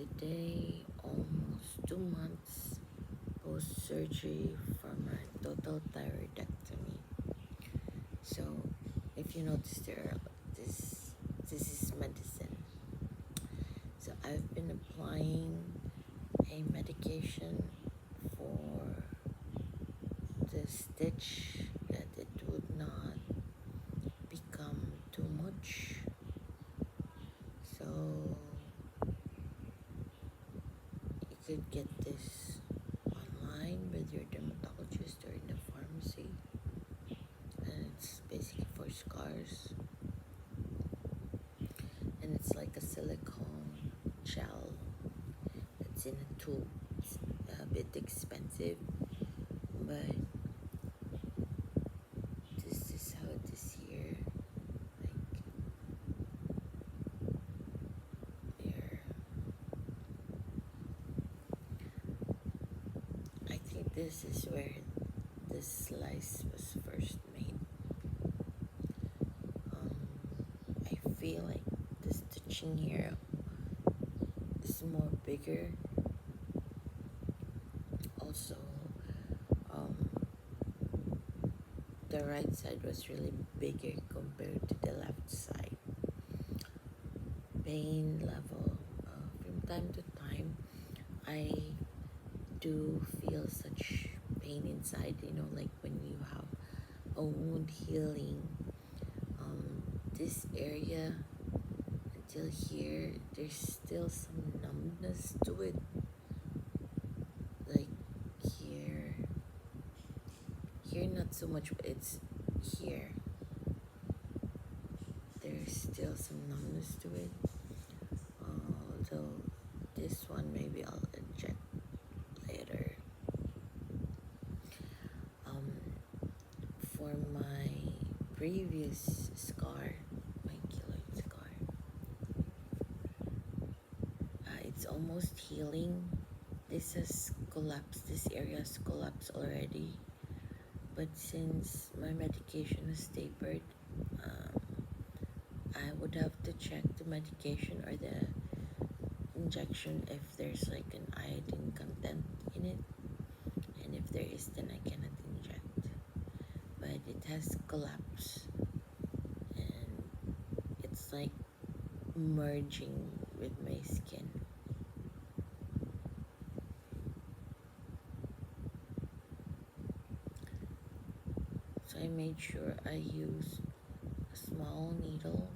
today, almost 2 months post surgery for my total thyroidectomy. So, if you notice there, this is medicine. So I've been applying a medication for the stitch that it would not become too much. So you could get this online with your dermatologist or in the pharmacy, and it's basically for scars, and it's like a silicone gel that's in a tube. It's a bit expensive, but this is how it is here. Like here, I think this is where this slice was first made. I feel like the stitching here is more bigger. Also, um, the right side was really bigger compared to the left side. Pain level, from time to time, I do feel such pain inside, like when you have a wound healing. This area until here, there's still some numbness to it. Like here not so much, but it's here. There's still some numbness to it. Although this one maybe I'll inject later. For my previous scar, my keloid scar, it's almost healing. This has collapsed, this area has collapsed already. But since my medication is tapered, I would have to check the medication or the injection if there's like an iodine content in it. And if there is, then I cannot inject. But it has collapsed. And it's like merging with my skin. So I made sure I use a small needle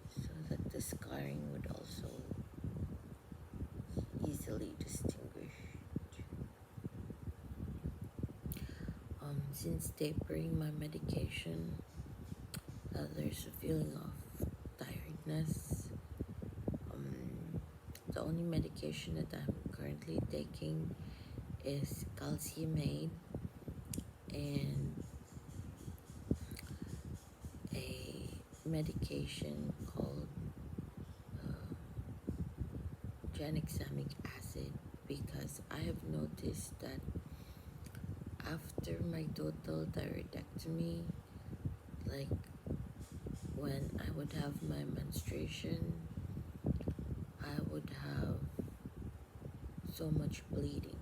so that the scarring would also easily distinguished. Since tapering my medication, there's a feeling of tiredness. The only medication that I'm currently taking is calciumate and a medication called tranexamic acid, because I have noticed that after my total thyroidectomy, like when I would have my menstruation, I would have so much bleeding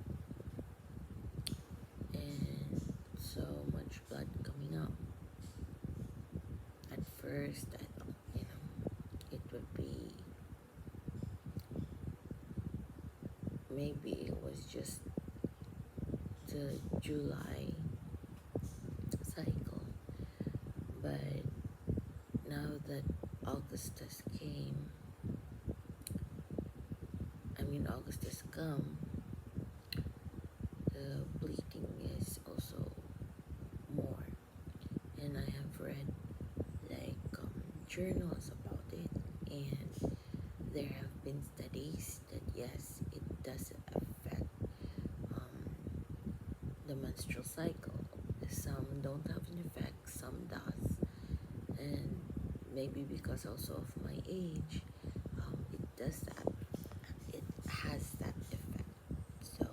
and so much blood coming out. At first, I thought, it would be, maybe it was just the July cycle. But now that August has come, the bleeding is also more. And I have read like journals about it, and there have been studies that yes, it does affect the menstrual cycle. Some don't have an effect, some does, and maybe because also of my age, it does that. It has that effect. So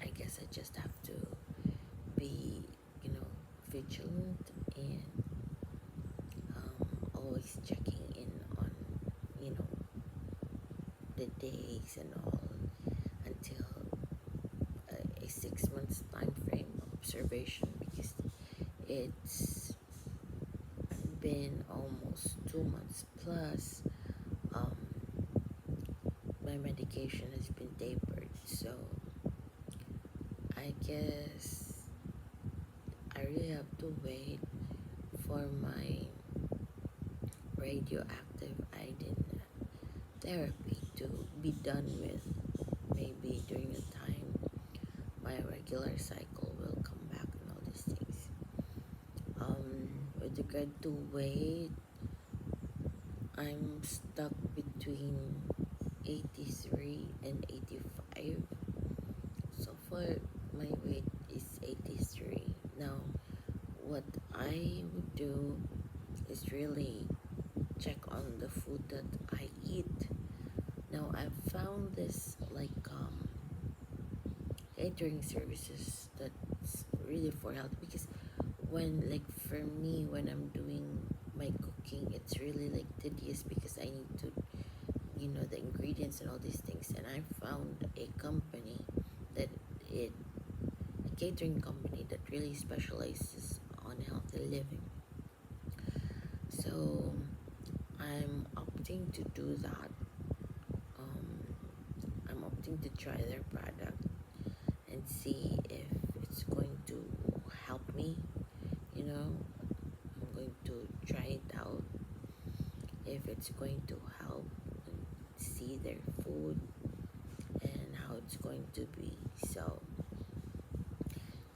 I guess I just have to be, vigilant and always checking in on, days and all until a 6 months time frame observation, because it's been almost 2 months plus. um, my medication has been tapered, so I guess I really have to wait for my radioactive iodine therapy to be done with. Maybe during the time my regular cycle will come back and all these things. With regard to weight, I'm stuck between 83 and 85. So far, my weight is 83. Now, what I would do is really check on the food that I eat. Now, I've found this like catering services that's really for health, because when, like, for me, when I'm doing my cooking, it's really like tedious because I need to, the ingredients and all these things. And I found a company that it a catering company that really specializes on healthy living. So I'm opting to do that. um, I'm opting to try their product and see if it's going to help me. I'm going to try it out if it's going to help, and see their food and how it's going to be. So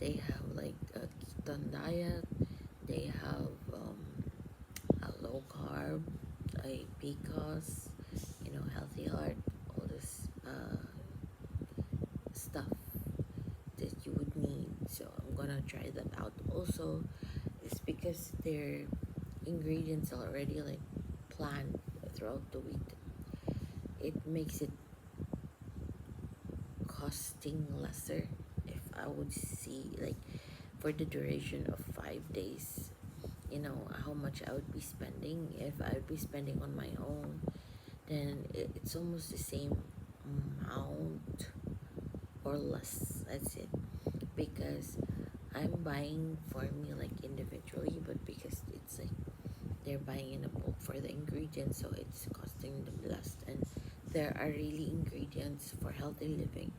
they have like a keton diet, they have a low carb, a PCOS, healthy heart, all this stuff that you would need. So I'm gonna try that out. Also, it's because their ingredients are already like planned throughout the week. It makes it costing lesser if I would see, like, for the duration of 5 days, how much I would be spending. If I would be spending on my own, then it's almost the same amount or less. That's it. Because I'm buying for me like individually, but because it's like they're buying in a bulk for the ingredients, so it's costing them less. And there are really ingredients for healthy living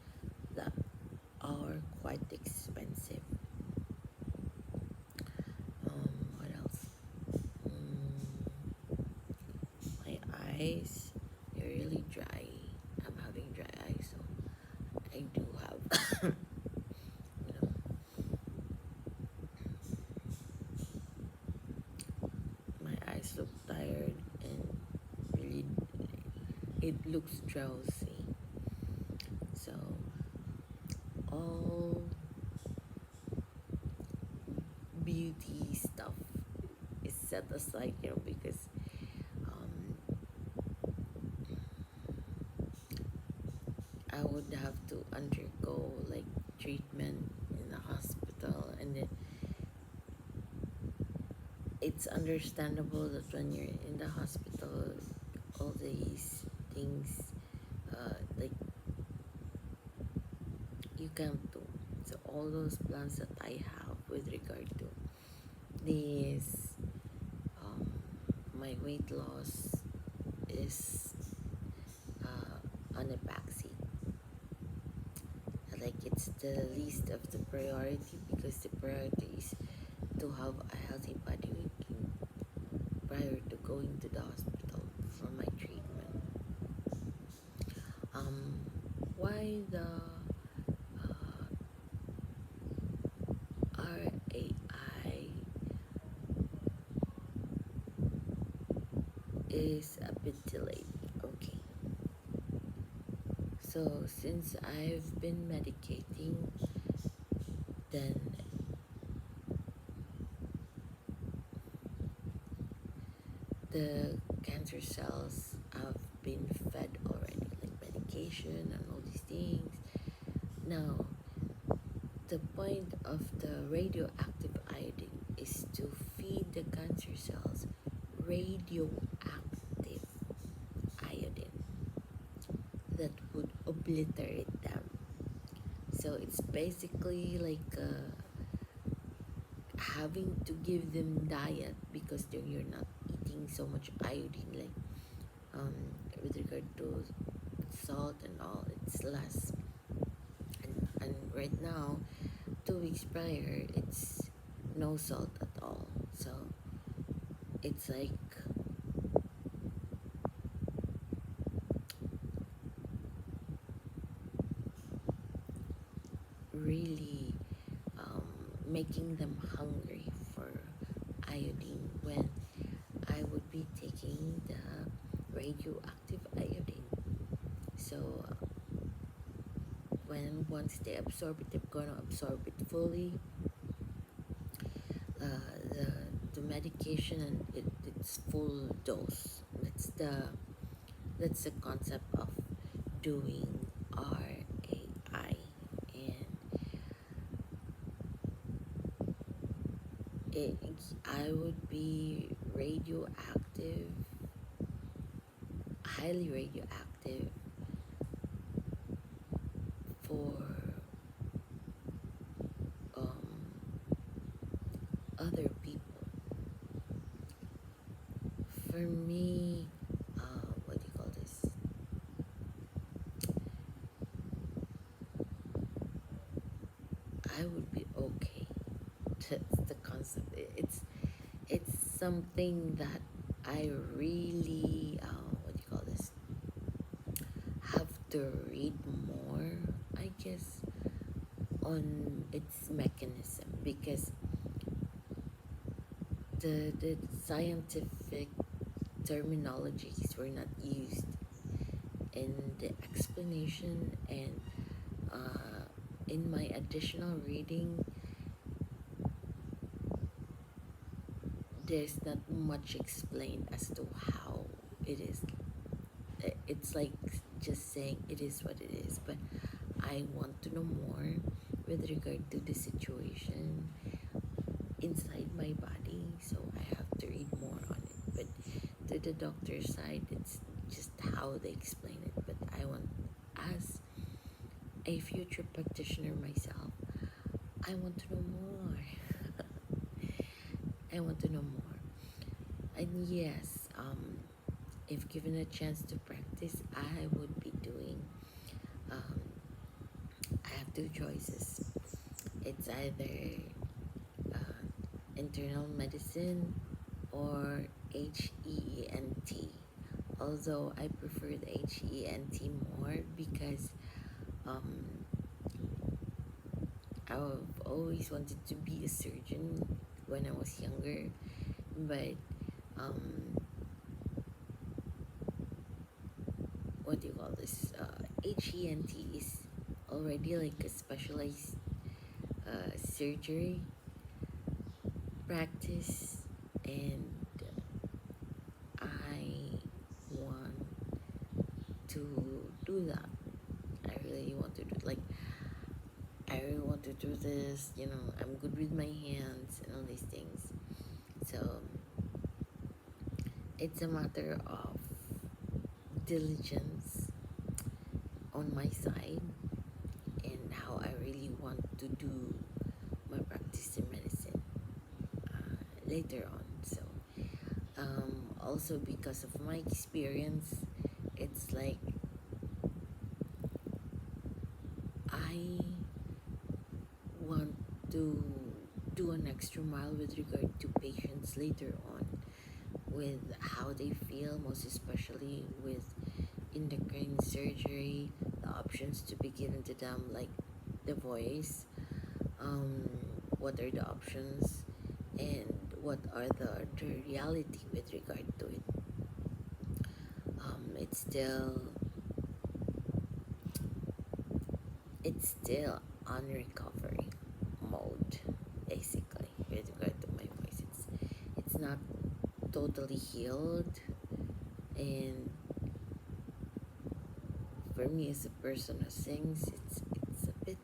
that are quite expensive. What else? My eyes, they're really dry. I'm having dry eyes, so I do have, you know, my eyes look tired, and really, it looks drowsy. So all beauty stuff is set aside, because um, I would have to undergo like treatment in the hospital, and it's understandable that when you're in the hospital, all these things, like, you can't do. So all those plans that I have with regard to this, um, my weight loss is on a backseat. Like, it's the least of the priority, because the priority is to have a healthy body weight prior to going to the hospital for my treatment. Um, why the RAI is a bit delayed. Okay. So since I've been medicating, then the cancer cells have been fed already, like medication and all these things. Now, the point of the radioactive iodine is to feed the cancer cells radioactive iodine. The obliterate them. So it's basically like having to give them diet because then you're not eating so much iodine, like um, with regard to salt and all, it's less. And right now, 2 weeks prior, it's no salt at all. So it's like really making them hungry for iodine when I would be taking the radioactive iodine. So when once they absorb it, they're gonna absorb it fully. The medication and it's full dose. That's the concept of doing RAI, and it, I would be radioactive, highly radioactive for um, other people. For me, what do you call this? I would be okay. That's the concept. It's something that I really what do you call this? Have to read more, I guess, on its mechanism because the scientific terminologies were not used in the explanation, and in my additional reading there's not much explained as to how it is. It's like just saying it is what it is, but I want to know more with regard to the situation inside my body, so I have to read more on it. But to the doctor's side, it's just how they explain it. But I want, as a future practitioner myself, I want to know more. I want to know more. And yes, if given a chance to practice, I would be doing. Um, I have two choices. It's either uh, internal medicine or HENT. Although I prefer the HENT more because um, I've always wanted to be a surgeon when I was younger, but um, what do you call this? HENT is already like a specialized surgery practice, and I want to do that. I really want to do, like, I really want to do this. I'm good with my hands and all these things. So it's a matter of diligence on my side and how I really want to do my practice in medicine later on. So also because of my experience, it's like I want to do an extra mile with regard to patients later on with how they feel, most especially with endocrine surgery, the options to be given to them, like the voice, um, what are the options, and what are the reality with regard to it. It's still on recovery mode, basically, with regard to my voice. It's not totally healed, and for me as a person who sings, it's a bit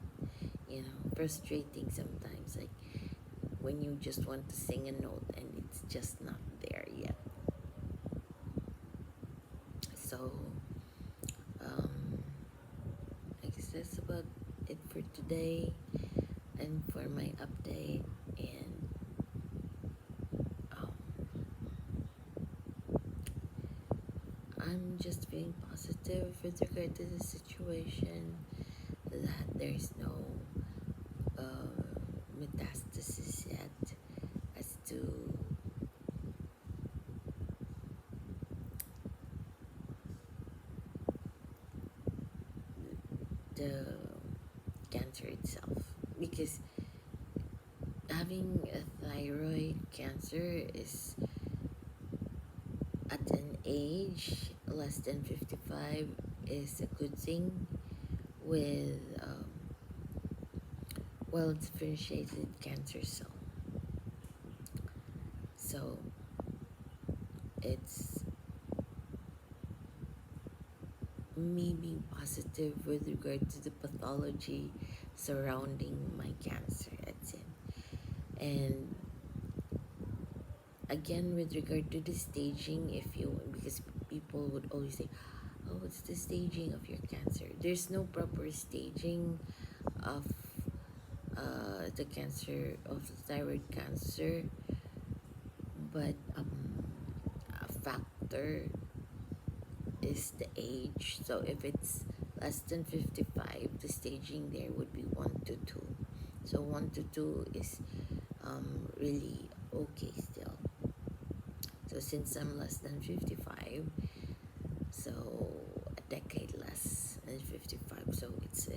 frustrating sometimes, like when you just want to sing a note and it's just not there yet. So today and for my update. And um, I'm just being positive with regard to the situation, that there's no metastasis yet as to the cancer itself, because having a thyroid cancer is at an age less than 55 is a good thing with well differentiated cancer cell. So it's me being positive with regard to the pathology surrounding my cancer. That's it. And again, with regard to the staging, if you, because people would always say, oh, it's the staging of your cancer. There's no proper staging of the cancer, of the thyroid cancer, but a factor is the age. So if it's less than 55, the staging there would be 1 to 2. So 1 to 2 is really okay still. So since I'm less than 55, so a decade less than 55, so it's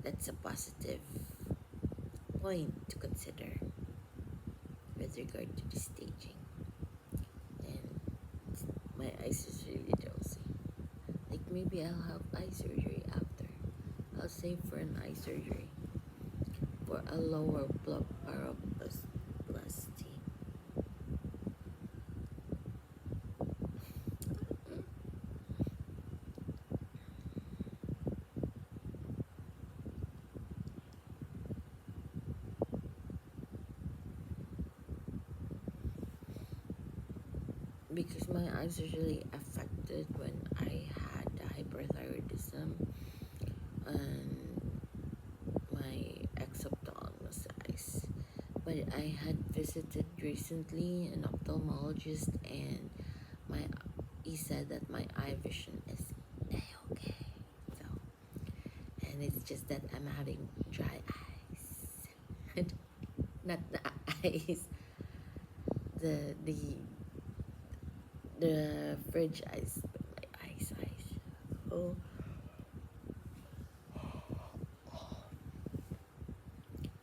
that's a positive point to consider with regard to the staging. And my eyes is really drowsy. Like maybe I'll have eye surgery after. I'll save for an eye surgery for a lower blood paroplasty. Because my eyes are really affected when I had hyperthyroidism and my exophthalmos eyes. But I had visited recently an ophthalmologist, and my he said that my eye vision is okay. So, and it's just that I'm having dry eyes, not the eyes, the the the fridge eyes, but my eyes. Oh,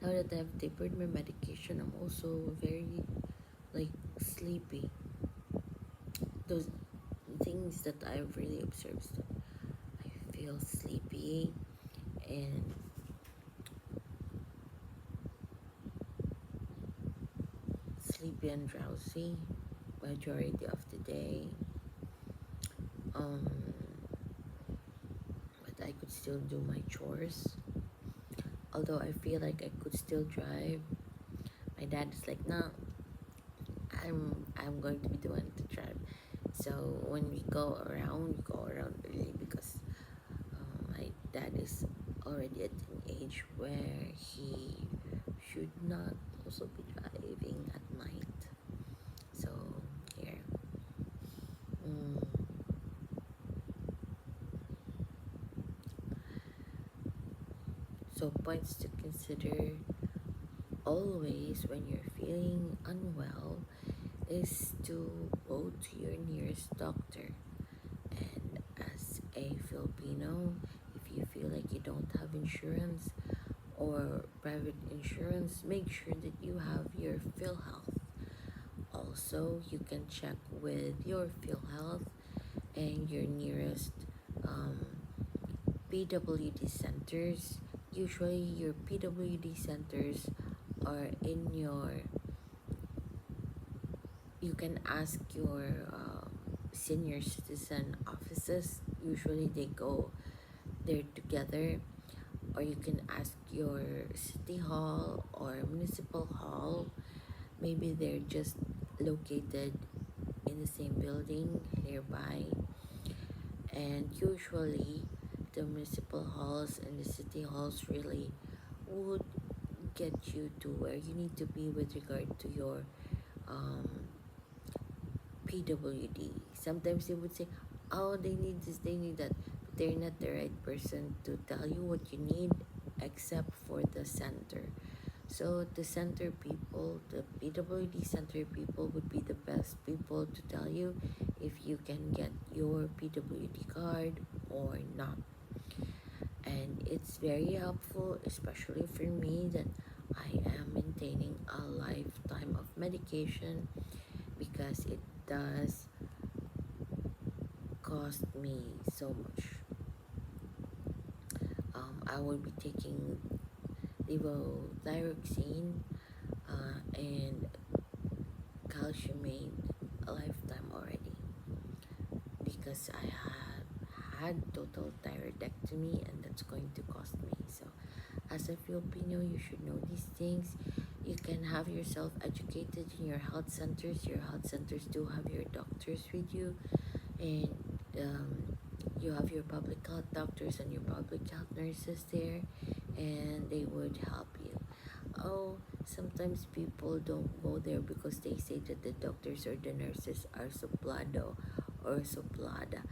now that I've tapered my medication, I'm also very like sleepy. Those things that I've really observed. So I feel sleepy and drowsy majority of the day. Um, but I could still do my chores. Although I feel like I could still drive. My dad is like, no, I'm going to be the one to drive. So when we go around early because my dad is already at an age where he should not also be driving at night. So here, mm, so points to consider always when you're feeling unwell is to go to your nearest doctor. And as a Filipino, if you feel like you don't have insurance or private insurance, make sure that you have your PhilHealth. Also, you can check with your PhilHealth and your nearest um, PWD centers. Usually, your PWD centers are in your. You can ask your senior citizen offices. Usually, they go there together, or you can ask your city hall or municipal hall. Maybe they're just located in the same building nearby, and usually the municipal halls and the city halls really would get you to where you need to be with regard to your um, PWD. Sometimes they would say, oh, they need this, they need that, but they're not the right person to tell you what you need except for the center. So the center people, the PWD center people would be the best people to tell you if you can get your PWD card or not. And it's very helpful, especially for me that I am maintaining a lifetime of medication because it does cost me so much. I will be taking levothyroxine and calciumate a lifetime already because I have had total thyroidectomy and that's going to cost me. So as a Filipino, you should know these things. You can have yourself educated in your health centers. Your health centers do have your doctors with you, and you have your public health doctors and your public health nurses there, and they would help you. Oh, sometimes people don't go there because they say that the doctors or the nurses are suplado or suplada.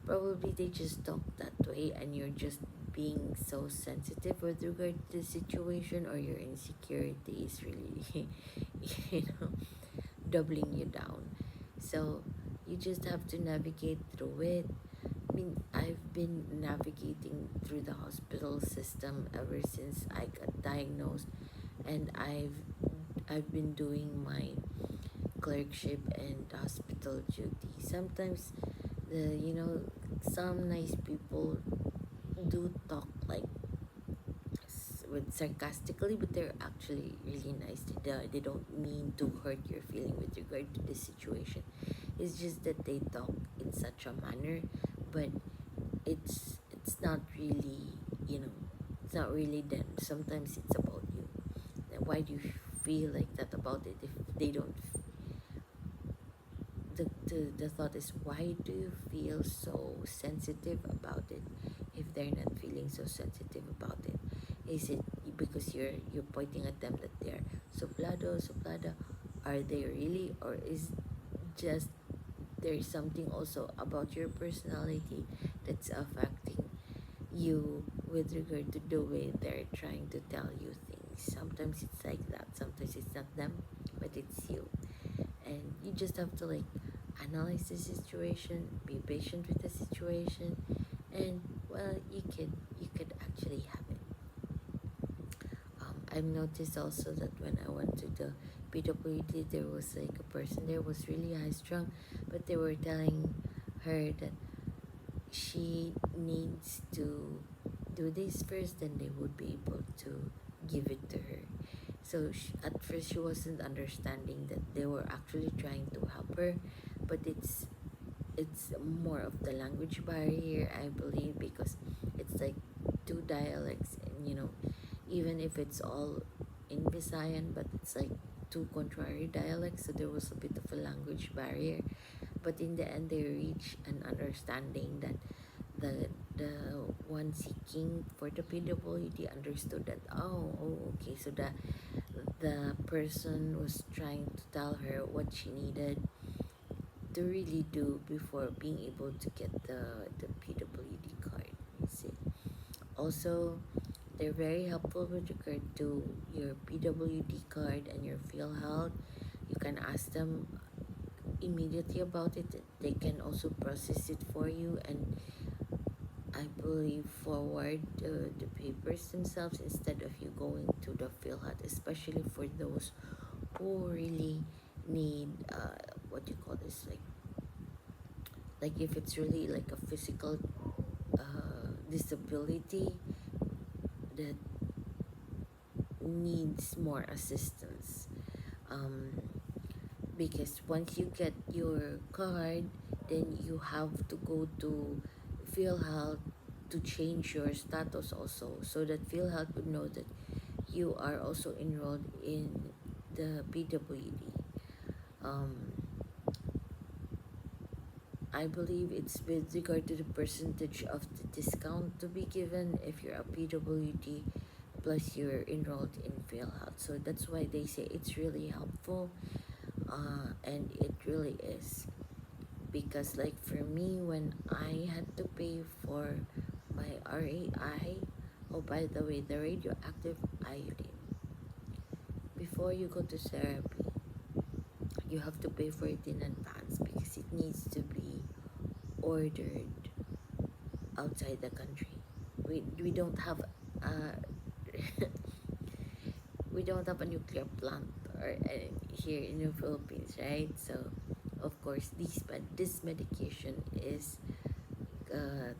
Probably they just talk that way and you're just being so sensitive with regard to the situation, or your insecurity is really you know doubling you down. So you just have to navigate through it. I mean, I've been navigating through the hospital system ever since I got diagnosed, and I've been doing my clerkship and hospital duty. Sometimes the some nice people do talk like with sarcastically, but they're actually really nice. They don't mean to hurt your feeling with regard to this situation. It's just that they talk in such a manner, but it's not really, it's not really them. Sometimes it's about you. Then why do you feel like that about it if they don't the thought is, why do you feel so sensitive about it if they're not feeling so sensitive about it? Is it because you're pointing at them that they're soplado soplada? Are they really, or is just there's something also about your personality that's affecting you with regard to the way they're trying to tell you things? Sometimes it's like that, sometimes it's not them, but it's you. And you just have to like analyze the situation, be patient with the situation, and well, you could actually have it. I've noticed also that when I went to the PWD, there was like a person there was really high strung, but they were telling her that she needs to do this first, then they would be able to give it to her. So at first she wasn't understanding that they were actually trying to help her, but it's more of the language barrier, I believe, because it's like two dialects, and even if it's all in Visayan, but it's like two contrary dialects, so there was a bit of a language barrier. But in the end, they reached an understanding that the one seeking for the PWD understood that, oh, okay, so the person was trying to tell her what she needed to really do before being able to get the PWD card. You see. Also, they're very helpful with regard to your PWD card and your Feel Health. You can ask them immediately about it. They can also process it for you, and I believe forward the papers themselves instead of you going to the Feel Health, especially for those who really need what do you call this, like if it's really like a physical disability that needs more assistance. um, because once you get your card, then you have to go to Feel Health to change your status also, so that Feel Health would know that you are also enrolled in the PWD. um, I believe it's with regard to the percentage of the discount to be given if you're a PWD plus you're enrolled in PhilHealth. So that's why they say it's really helpful, and it really is. Because, like for me, when I had to pay for my RAI, oh, by the way, the radioactive iodine, before you go to therapy, you have to pay for it in advance because it needs to be ordered outside the country. We don't have we don't have a nuclear plant or here in the Philippines, right? So, of course, this medication is uh,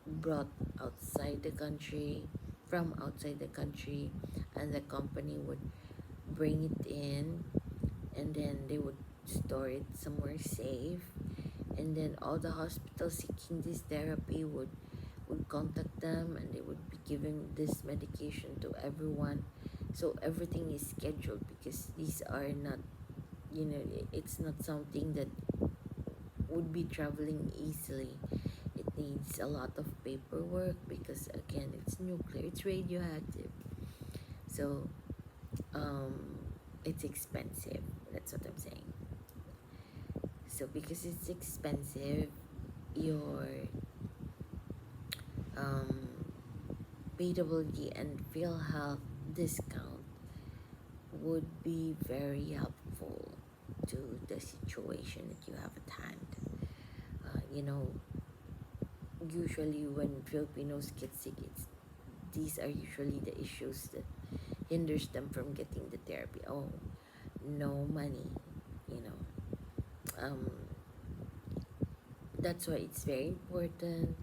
brought outside the country, from outside the country, and the company would bring it in, and then they would store it somewhere safe, and then all the hospitals seeking this therapy would contact them, and they would be giving this medication to everyone. So everything is scheduled because these are not, it's not something that would be traveling easily. It needs a lot of paperwork because, again, it's nuclear, it's radioactive. So um it's expensive. That's what I'm saying. So because it's expensive, your um PWD and PhilHealth discount would be very helpful to the situation that you have at hand. Usually when Filipinos get sick, these are usually the issues that hinders them from getting the therapy. Oh, no money, you know. Um, that's why it's very important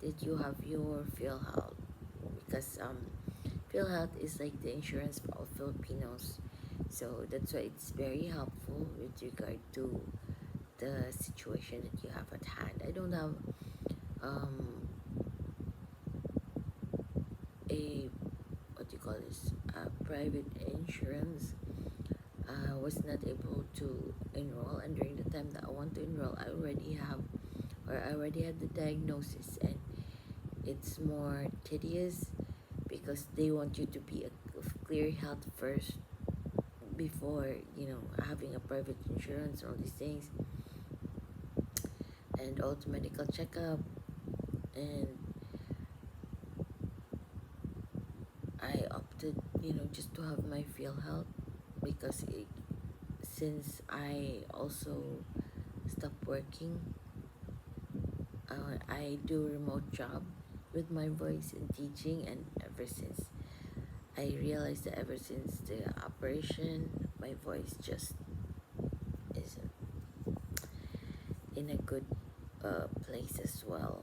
that you have your PhilHealth, because PhilHealth is like the insurance for all Filipinos. So that's why it's very helpful with regard to the situation that you have at hand. I don't have um, a, what do you call this, private insurance. I was not able to enroll, and during the time that I want to enroll, I already had the diagnosis, and it's more tedious because they want you to be of clear health first before having a private insurance and all these things, and also medical checkup. And I opted, just to have my feel health because since I also stopped working, I do remote job with my voice and teaching, and I realized that ever since the operation, my voice just isn't in a good place as well.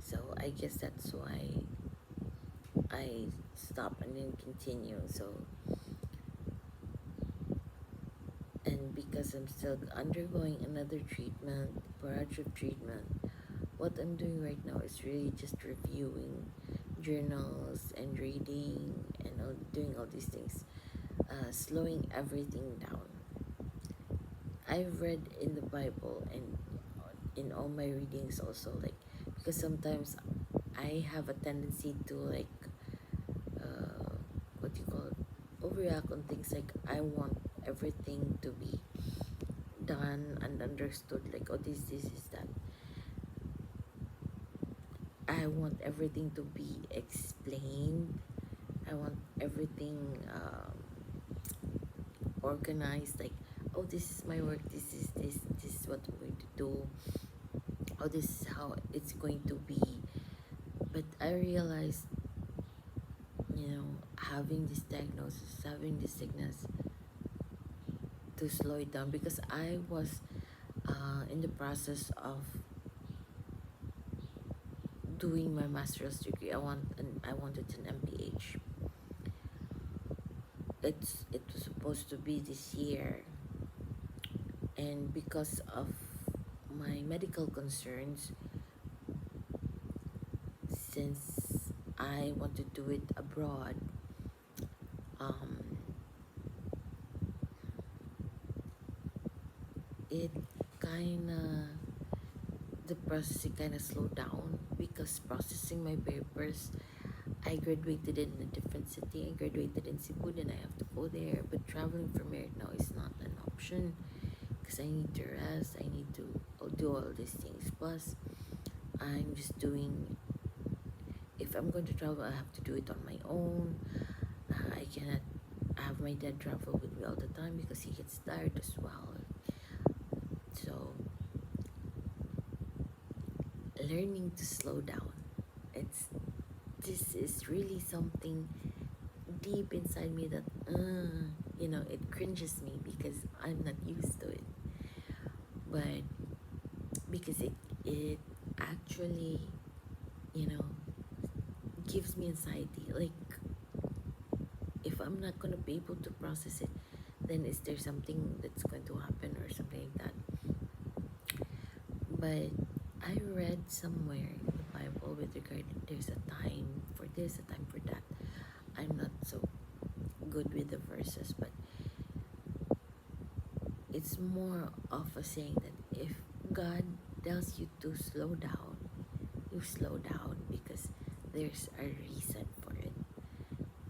So I guess that's why I stop and then continue. So, and because I'm still undergoing another treatment, paratrial treatment, what I'm doing right now is really just reviewing journals and reading and doing all these things, slowing everything down. I've read in the Bible and in all my readings also, like, because sometimes I have a tendency to, like, uh, what do you call it, overreact on things. Like, I want everything to be done and understood, like, oh, this is that. I want everything to be explained. I want everything organized, like, oh, this is my work, this is what I'm going to do, oh, this is how it's going to be. But I realized, having this diagnosis, having this sickness, to slow it down, because I was in the process of doing my master's degree. I wanted an MPH. It was supposed to be this year, and because of my medical concerns, since I want to do it abroad, um, it kind of the processing kind of slowed down because processing my papers, I graduated in a different city. I graduated in Cebu, and I have to go there. But traveling from here now is not an option because I need to rest. I need to do all these things. Plus, I'm just doing. If I'm going to travel, I have to do it on my own. I cannot have my dad travel with me all the time because he gets tired as well. So, learning to slow down. It's this is really something deep inside me that it cringes me because I'm not used to it. But because it actually, you know, gives me anxiety. Like if I'm not gonna be able to process it, then is there something that's going to happen or something like that? But I read somewhere in the Bible with regard there's a time for this, a time for that. I'm not so good with the verses, but it's more of a saying that if God tells you to slow down, you slow down because there's a reason for it.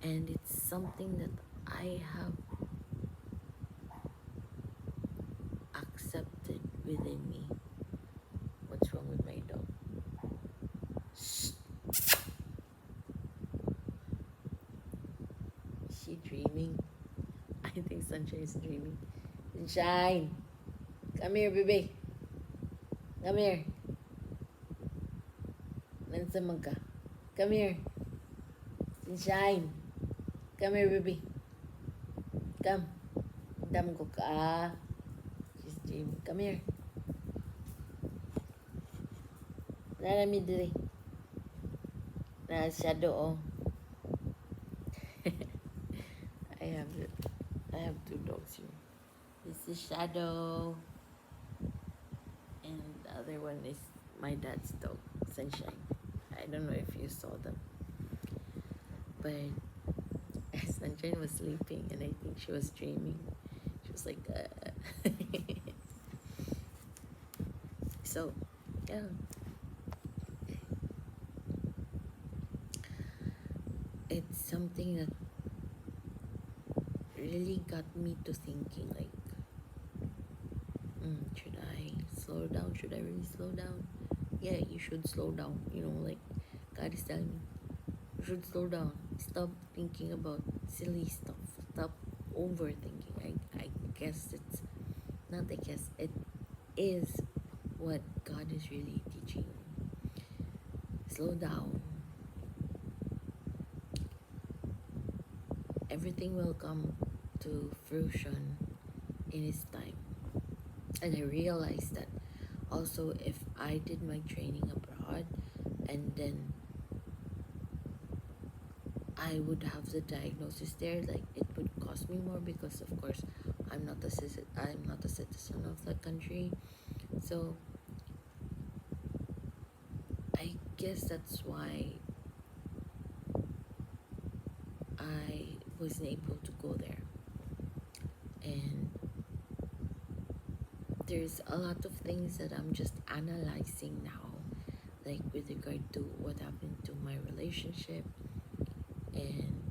And it's something that I have accepted within me. What's wrong with my dog? Shh. Is she dreaming? I think Sunshine is dreaming. Sunshine! Come here, baby. Come here. Nansamang ka. Come here. Sunshine. Come here, baby. Come. Dam ko ka. She's dreaming. Come here. Nana mi diri. Na shadow oh. I have I have two dogs here. This is Shadow, and the other one is my dad's dog, Sunshine. I don't know if you saw them, but Sunshine was sleeping, and I think she was dreaming. She was like, so, yeah. It's something that really got me to thinking, like, should I slow down? Should I really slow down? Yeah, you should slow down. Like God is telling me, you should slow down. Stop thinking about silly stuff. Stop overthinking. I guess it's not. I guess it is what God is really teaching me. Slow down. Everything will come to fruition in its time. And I realized that also if I did my training abroad and then I would have the diagnosis there, like it would cost me more because of course I'm not a citizen of the country. So I guess that's why I wasn't able to go there. And there's a lot of things that I'm just analyzing now, like with regard to what happened to my relationship and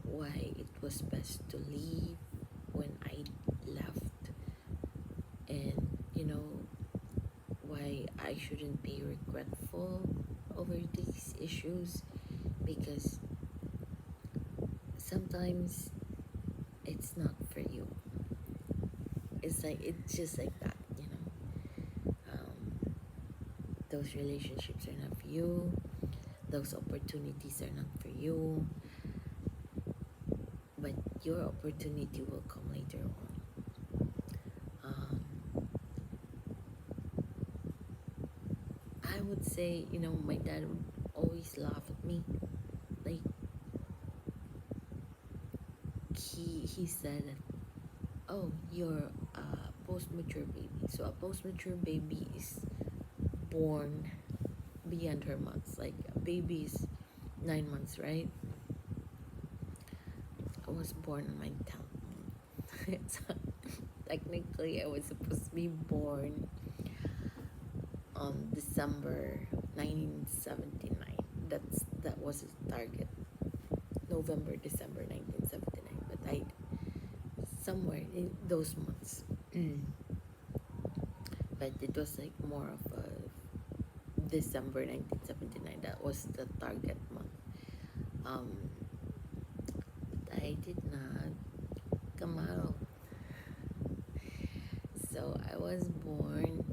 why it was best to leave when I left, and why I shouldn't be regretful over these issues because sometimes it's not for you. It's just like that. Those relationships are not for you. Those opportunities are not for you. But your opportunity will come later on. I would say, my dad would always laugh at me. Like he said that, oh, you're a post-mature baby. So a post-mature baby is born beyond her months. Like a baby is 9 months, right? I was born on my 10th month. Technically, I was supposed to be born on December 1979. That was his target. November, December 1979. But I somewhere in those months. But it was like more of a December 1979. That was the target month. Um, but I did not come out. So I was born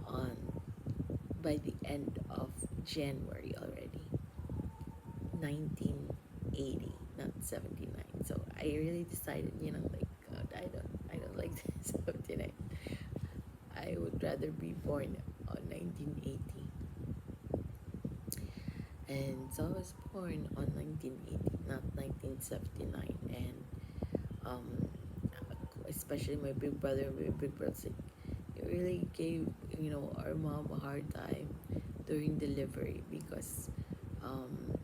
on by the end of January already, 1980, not 79. So I really decided, like, God, I don't like 79. I would rather be born on 1980. And so I was born on 1980, not 1979. And um, especially my big brother's like, it really gave, our mom a hard time during delivery because, um,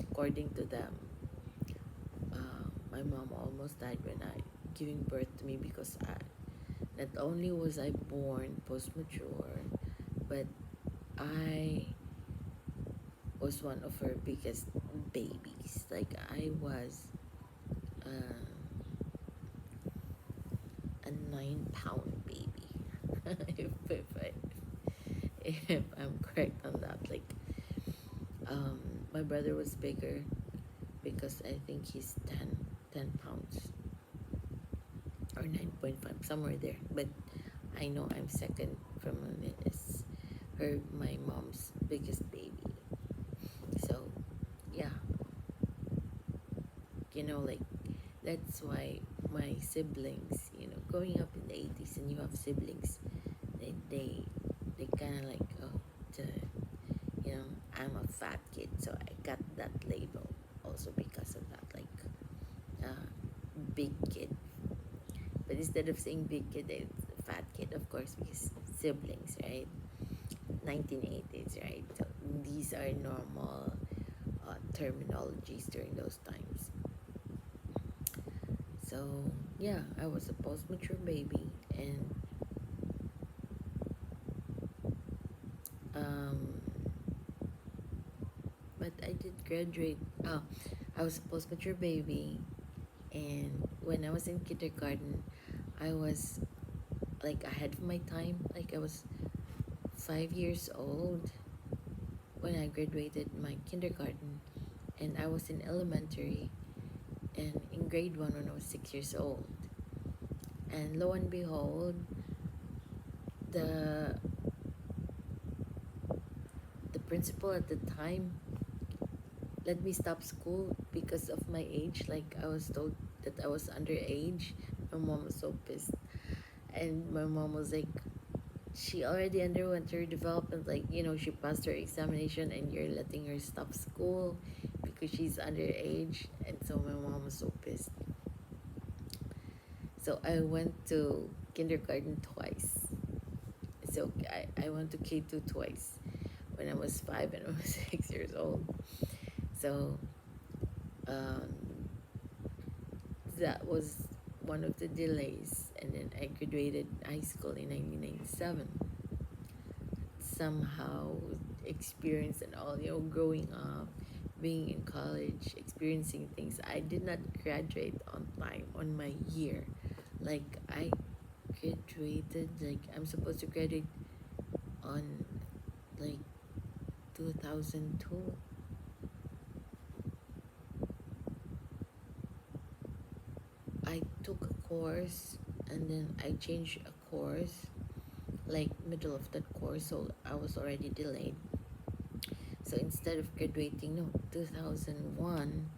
according to them, my mom almost died when I giving birth to me because not only was I born post mature, but I was one of her biggest babies. Like I was uh, a 9 pound baby. If I'm correct on that, like um, my brother was bigger because I think he's 10 pounds or 9.5, somewhere there. But I know I'm second from is my mom's biggest baby. So yeah, like that's why my siblings, growing up in the 80s and you have siblings, they kind of like, oh, the, I'm a fat kid, so I got that label also because of that, like uh, big kid. But instead of saying big kid, it's fat kid, of course, because siblings, right? 1980s, right? So these are normal terminologies during those times. So yeah, I was a post mature baby, and um, but I did graduate. Oh, I was a post mature baby, and when I was in kindergarten, I was like ahead of my time. Like I was 5 years old when I graduated my kindergarten, and I was in elementary and in grade one when I was 6 years old. And lo and behold, the the principal at the time let me stop school because of my age. Like I was told that I was underage. My mom was so pissed. And my mom was like, she already underwent her development. Like, she passed her examination and you're letting her stop school because she's underage. And so my mom was so pissed. So I went to kindergarten twice. So I went to K2 twice when I was 5 and I was 6 years old. So um, that was one of the delays. And then I graduated high school in 1997. Somehow experience and all, growing up, being in college, experiencing things. I did not graduate on time, on my year. Like I graduated, like I'm supposed to graduate on like 2002. I took a course and then I changed a course like middle of that course, so I was already delayed. So instead of graduating, no, 2001,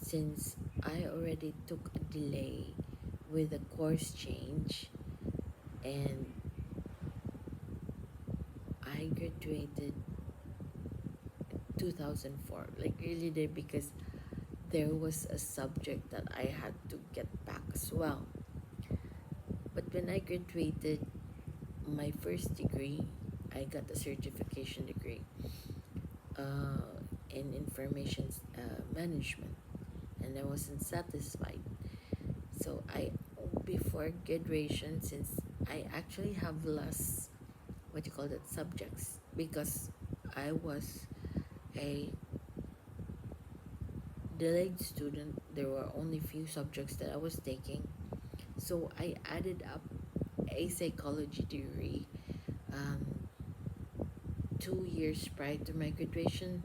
since I already took a delay with a course change, and I graduated 2004, like really did, because there was a subject that I had to get back as well. But when I graduated my first degree, I got a certification degree in information management, and I wasn't satisfied. So So I, before graduation, since I actually have less, what you call it, subjects, because I was a delayed student, there were only few subjects that I was taking. So I added up a psychology degree, um, 2 years prior to my graduation.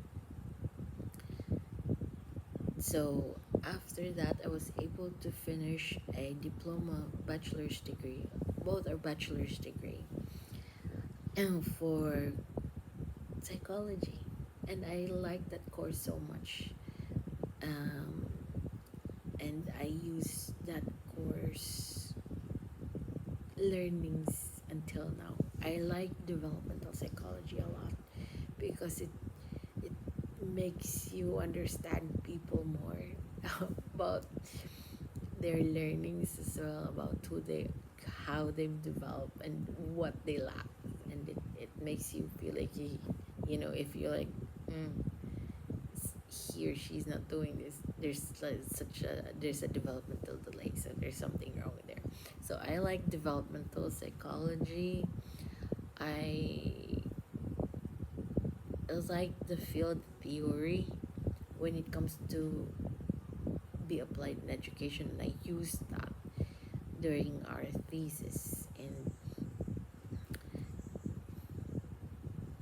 So after that, I was able to finish a diploma bachelor's degree. Both are bachelor's degree, and for psychology. And I like that course so much. Um, and I use that course learnings until now. I like developmental psychology a lot because it makes you understand people more about their learnings as well, about who they, how they've developed and what they lack. And it makes you feel like you know, if you're like, mm, he or she's not doing this, there's like such a, there's a developmental delay, so there's something wrong there. So I like developmental psychology. I like the field theory when it comes to be applied in education, and I use that during our thesis. And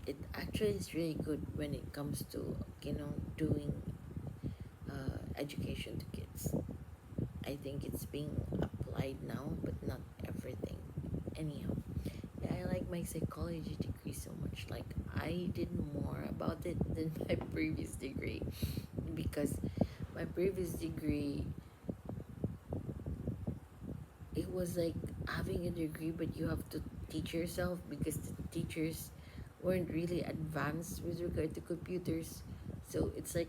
it actually is really good when it comes to, you know, doing education to kids. I think it's being applied now, but not everything. Anyhow, yeah, I like my psychology degree so much. Like, I did more about it than my previous degree, because my previous degree, it was like having a degree, but you have to teach yourself, because the teachers weren't really advanced with regard to computers. So it's like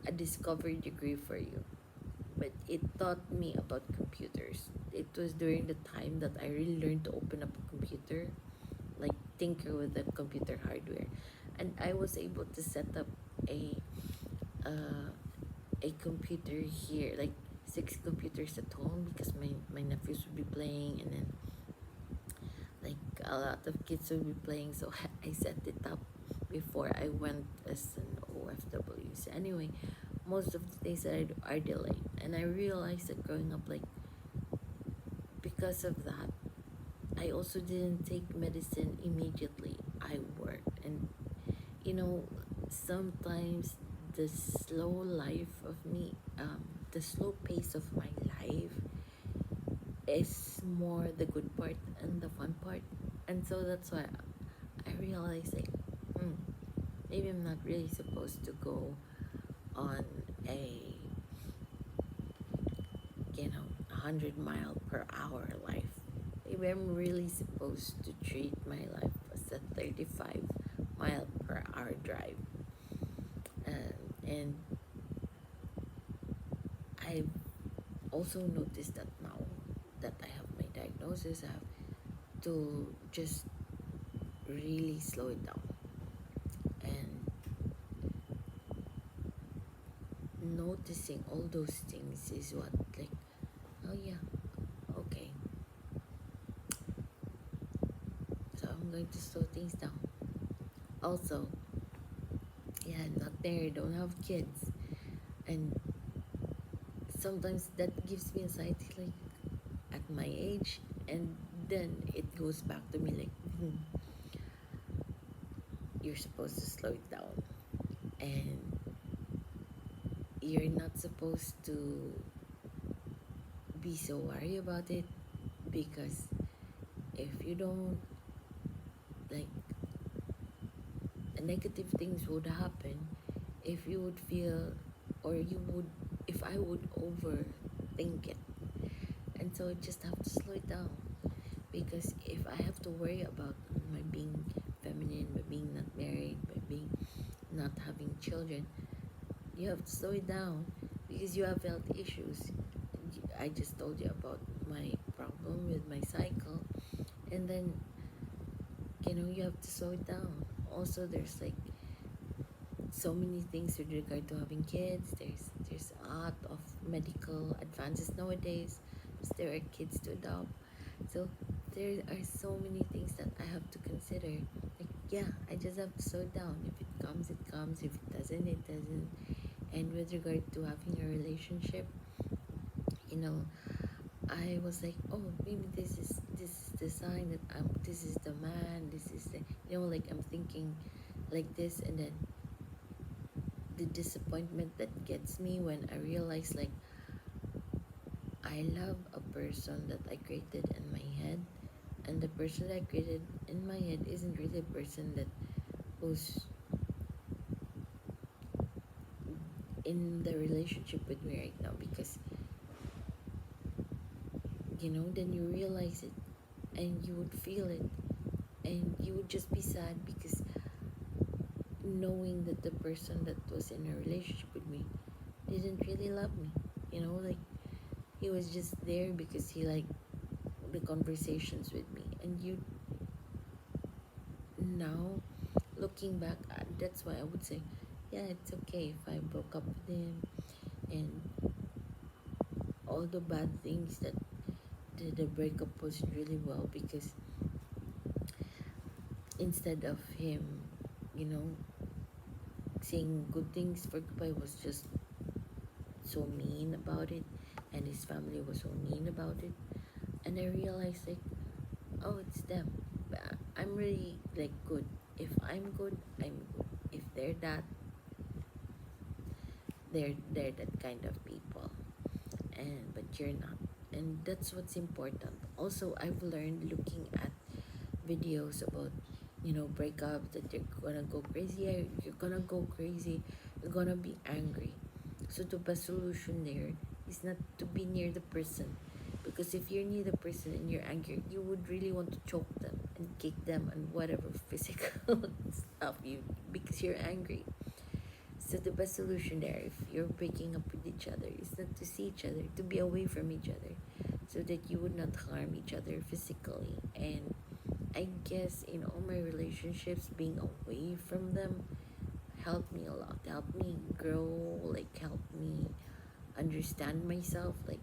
a discovery degree for you. But it taught me about computers. It was during the time that I really learned to open up a computer, like tinker with the computer hardware. And I was able to set up a uh, a computer here, like 6 computers at home, because my nephews would be playing, and then like a lot of kids would be playing. So I set it up before I went as an OFW. So anyway, most of the things that I do are delayed, and I realized that growing up, like, because of that, I also didn't take medicine immediately. I worked, and you know, sometimes the slow life of me, the slow pace of my life is more the good part and the fun part. And so that's why I realized, like, hmm, maybe I'm not really supposed to go on a, you know, 100 mile per hour life. Maybe I'm really supposed to treat my life as a 35 mile per hour drive. And I've also noticed that now that I have my diagnosis, I have to just really slow it down. And noticing all those things is what, like, oh yeah, okay, so I'm going to slow things down. Also, yeah, I'm not married, don't have kids, and sometimes that gives me anxiety, like, at my age. And then it goes back to me, like, you're supposed to slow it down, and you're not supposed to be so worried about it, because if you don't, like, negative things would happen if you would feel, or you would, if I would overthink it. And so I just have to slow it down, because if I have to worry about my being feminine, by being not married, by being not having children, you have to slow it down, because you have health issues. I just told you about my problem with my cycle, and then, you know, you have to slow it down. Also, there's like so many things with regard to having kids. There's a lot of medical advances nowadays. there are kids to adopt. So there are so many things that I have to consider. Like, yeah, I just have to slow down. If it comes, it comes. If it doesn't, it doesn't. And with regard to having a relationship, you know, I was like, oh, maybe this is the sign that this is the man. This is the, like I'm thinking like this, and then the disappointment that gets me when I realize like I love a person that I created in my head, and the person that I created in my head isn't really a person that who's in the relationship with me right now. Because then you realize it, and you would feel it, and you would just be sad because knowing that the person that was in a relationship with me didn't really love me. Like he was just there because he liked the conversations with me. And you now looking back, that's why I would say, yeah, it's okay if I broke up with him, and all the bad things that the breakup was really well, because instead of him, you know, saying good things for goodbye, was just so mean about it, and his family was so mean about it. And I realized like, oh, it's them. But I'm really like good. If I'm good, I'm good. If they're that, they're that kind of people. And but you're not. And that's what's important. Also, I've learned looking at videos about breakups, that you're gonna go crazy. You're gonna go crazy. You're gonna be angry. So the best solution there is not to be near the person, because if you're near the person and you're angry, you would really want to choke them and kick them and whatever physical stuff you, because you're angry. So the best solution there, if you're breaking up with each other, is not to see each other, to be away from each other, so that you would not harm each other physically. And I guess in all my relationships, being away from them helped me a lot. Helped me grow, like helped me understand myself, like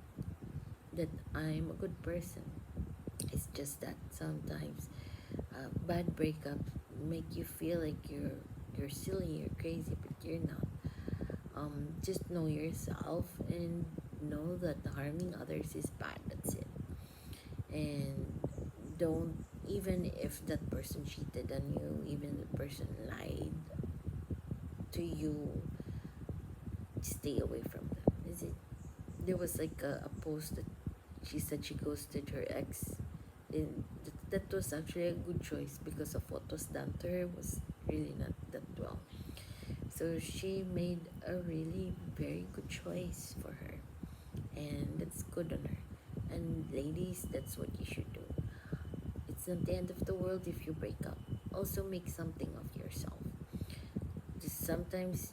that I'm a good person. It's just that sometimes bad breakups make you feel like you're silly, you're crazy, but you're not. Just know yourself and know that harming others is bad. That's it. And don't, even if that person cheated on you, even the person lied to you, stay away from them. Is it? There was like a post that she said she ghosted her ex. And that was actually a good choice, because of what was done to her was really not that well. So she made a really very good choice for her, and that's good on her. And ladies, that's what you should do. It's not the end of the world if you break up. Also, make something of yourself. Just sometimes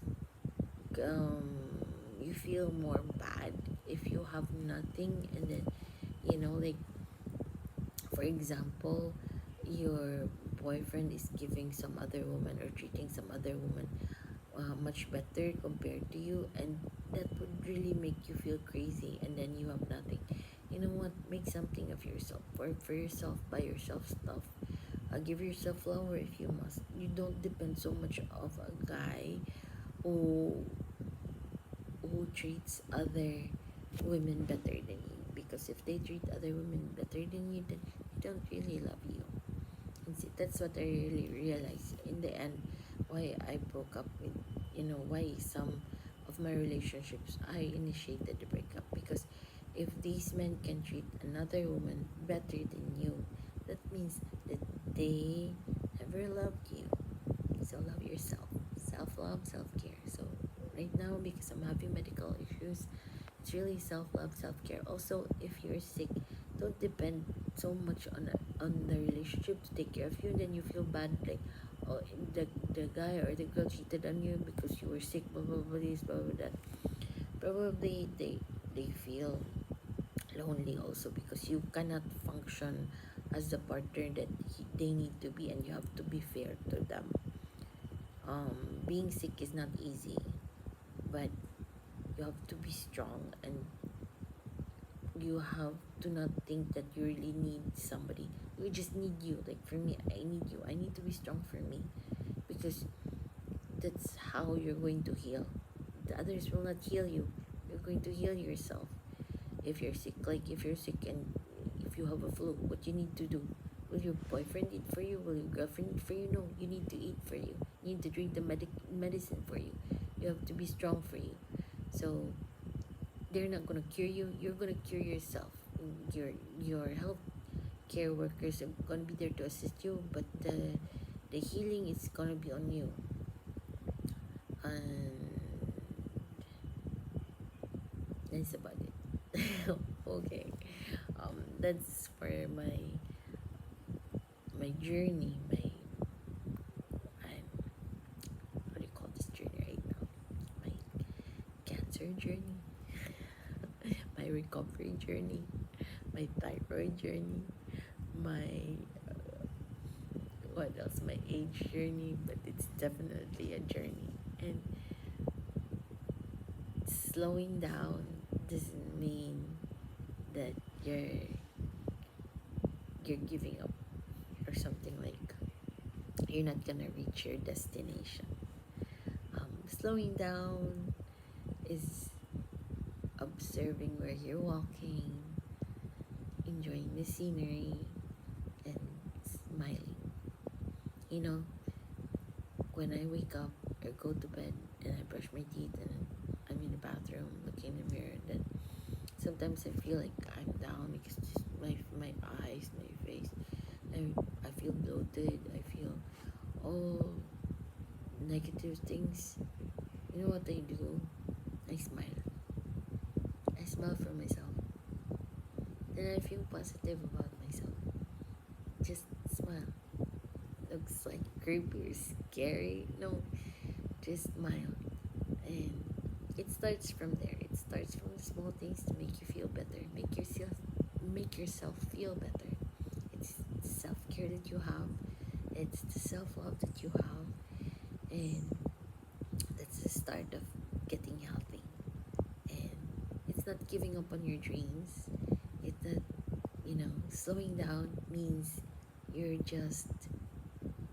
you feel more bad if you have nothing, and then like, for example, your boyfriend is giving some other woman or treating some other woman much better compared to you, and that would really make you feel crazy, and then you have nothing. You know what, make something of yourself. For yourself, buy yourself stuff. Give yourself flower if you must. You don't depend so much of a guy who treats other women better than you, because if they treat other women better than you, then they don't really love you. And see, that's what I really realized in the end, why I broke up with, why some of my relationships I initiated the breakup. Because if these men can treat another woman better than you, that means that they never loved you. So love yourself. Self-love, self-care. So right now, because I'm having medical issues, it's really self-love, self-care. Also, if you're sick, don't depend so much on the relationship to take care of you. And then you feel bad, like, oh, the guy or the girl cheated on you because you were sick, blah blah blah, this, blah blah that. Probably they feel lonely also, because you cannot function as the partner that they need to be, and you have to be fair to them. Being sick is not easy, but you have to be strong and you have to not think that you really need somebody. You just need you. Like for me, I need you. I need to be strong for me, because that's how you're going to heal. The others will not heal you. You're going to heal yourself. If you're sick, like if you're sick and if you have a flu, what you need to do? Will your boyfriend eat for you? Will your girlfriend eat for you? No, you need to eat for you. You need to drink the medicine for you. You have to be strong for you. So they're not gonna cure you. You're gonna cure yourself. Your health care workers are gonna be there to assist you, but the healing is gonna be on you. And that's about it. Okay. That's for my journey, I'm, what do you call this journey right now? My cancer journey, my recovery journey, my thyroid journey, my what else? My age journey, but it's definitely a journey. And slowing down doesn't mean that you're giving up or something, like you're not gonna reach your destination. Slowing down is observing where you're walking, enjoying the scenery, and smiling. You know, when I wake up or go to bed and I brush my teeth and I'm in the bathroom looking in the mirror, then sometimes I feel like I'm down because just my eyes, my face, I feel bloated. I feel all negative things. You know what I do? I smile. I smile for myself. Then I feel positive about myself. Just smile. Looks like creepy or scary. No, just smile. And it starts from there. It starts from the small things to make you feel better. Make yourself feel better. It's the self-care that you have. It's the self-love that you have. And that's the start of getting healthy. And it's not giving up on your dreams. It's not, slowing down means you're just,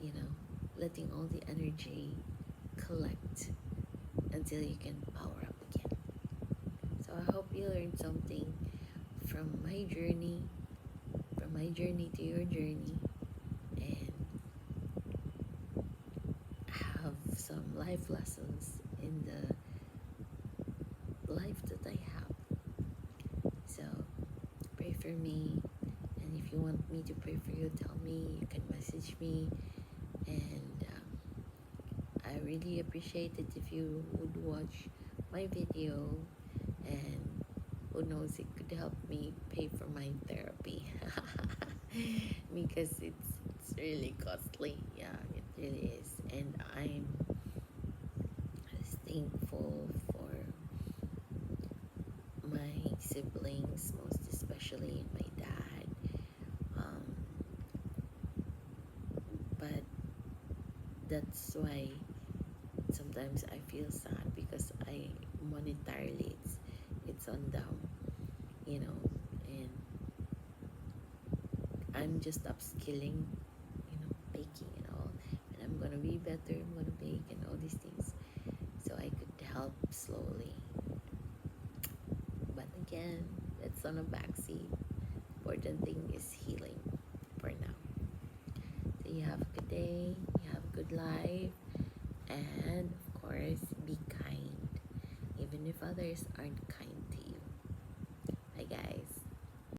you know, letting all the energy collect until you can power up again. So I hope you learned something from my journey to your journey, and have some life lessons in the life that I have. So pray for me, and if you want me to pray for you, tell me. You can message me, and I really appreciate it if you would watch my video, and who knows, it could help me pay for my therapy. Because it's really costly. Yeah, it really is. And I'm thankful for my siblings, most especially my dad. Um, but that's why sometimes I feel sad, because I monetarily it's on down, you know, and I'm just upskilling, baking and all, and I'm gonna be better. I'm gonna bake and all these things, so I could help slowly. But again, that's on a backseat. Important thing is healing for now. So you have a good day, you have a good life, and of course, be kind, even if others aren't kind to you. Bye, guys.